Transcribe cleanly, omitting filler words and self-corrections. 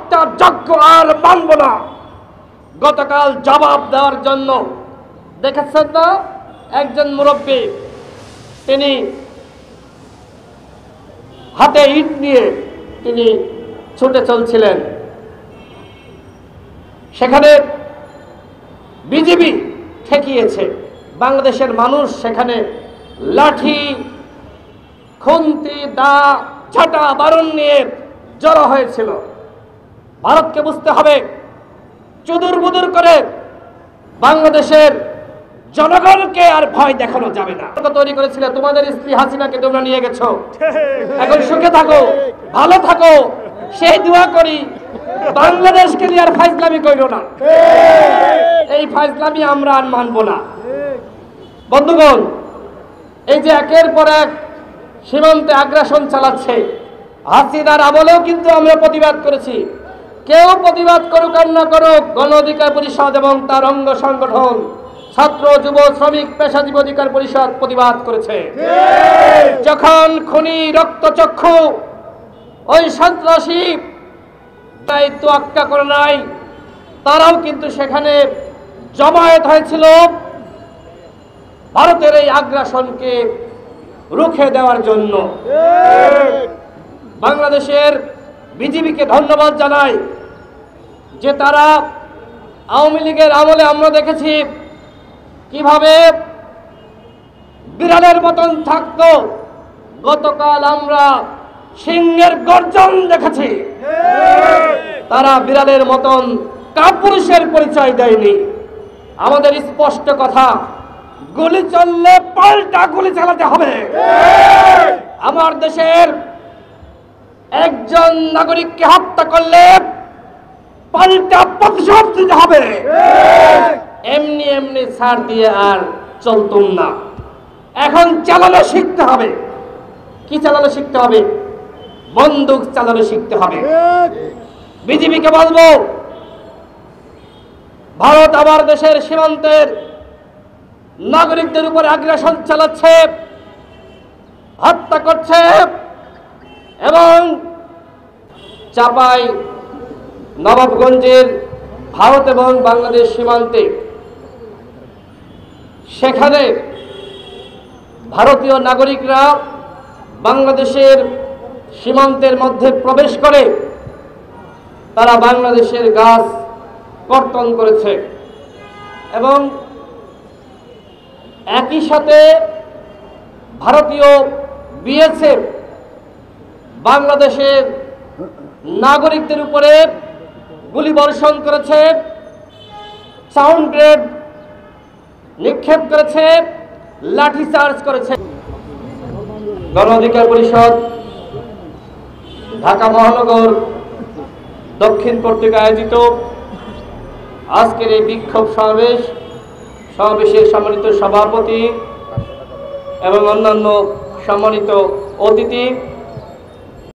হত্যাযজ্ঞ আর মানব না। গতকাল জবাব দেওয়ার জন্য দেখেছেন না, একজন মুরব্বী তিনি হাতে ইট নিয়ে তিনি ছুটে চলছিলেন, সেখানে বিজিবি ঠেকিয়েছে। বাংলাদেশের মানুষ সেখানে লাঠি, খুন্তি, দা, ঝাঁটা, বারুদ নিয়ে জড়ো হয়েছিল। ভারতকে বুঝতে হবে, চুদুর বুদুর করে বাংলাদেশের জনগণকে আর ভয় দেখানো যাবে না। তৈরি করেছিল, তোমাদের স্ত্রী হাসিনাকে তোমরা নিয়ে গেছো, এখন সুখে থাকো, ভালো থাকো, সেই দোয়া করি। বাংলাদেশকে নিয়ে আর ফাইজলামি কইরো না, এই ফাইজলামি আমরা আর মানবো না। বন্ধুগণ, এই যে একের পর এক সীমান্তে আগ্রাসন চালাচ্ছে, হাসিনার আমলেও কিন্তু আমরা প্রতিবাদ করেছি। কেউ প্রতিবাদ করুক আর না করুক, গণ অধিকার পরিষদ এবং তার অঙ্গ সংগঠন ছাত্র, যুব, শ্রমিক, পেশাজীবী অধিকার পরিষদ প্রতিবাদ করেছে। যখন খুনি রক্তচক্ষু ওই সন্ত্রাসী দায়িত্ব আক্কা করে নাই, তারাও কিন্তু সেখানে জমায়েত হয়েছিল ভারতের এই আগ্রাসনকে রুখে দেওয়ার জন্য। বাংলাদেশের বিজিবিকে ধন্যবাদ জানাই যে তারা আওয়ামী লীগের আমলে আমরা দেখেছি কিভাবে বিড়ালের মতন থাকতো, গতকাল আমরা সিংহের গর্জন দেখেছি। তারা বিড়ালের মতন কাপুরুষের পরিচয় দেয়নি। আমাদের স্পষ্ট কথা, গুলি চললে পাল্টা গুলি চালাতে হবে। আমার দেশের একজন নাগরিককে হত্যা করলে পাল্টা প্রতিশোধ দিতে হবে। এমনি এমনি ছাড় দিয়ে আর চলতুম না। এখন চালানো শিখতে হবে। কি চালানো শিখতে হবে? বন্দুক চালানো শিখতে হবে। বিজিবিকে বলবো, ভারত আমার দেশের সীমান্তের নাগরিকদের উপর আগ্রাসন চালাচ্ছে, হত্যা করছে এবং চাপাই নবাবগঞ্জের ভারত এবং বাংলাদেশ সীমান্তে সেখানে ভারতীয় নাগরিকরা বাংলাদেশের সীমান্তের মধ্যে প্রবেশ করে তারা বাংলাদেশের গাছ কর্তন করেছে এবং একই সাথে ভারতীয় বিএসএফ বাংলাদেশের নাগরিকদের উপরে গুলিবর্ষণ করেছে, সাউন্ড গ্রেড নিক্ষেপ করেছে, লাঠিচার্জ করেছে। গণ অধিকার পরিষদ ঢাকা মহানগর দক্ষিণ কর্তৃক আয়োজিত আজকের এই বিক্ষোভ সমাবেশের সম্মানিত সভাপতি এবং অন্যান্য সম্মানিত অতিথি,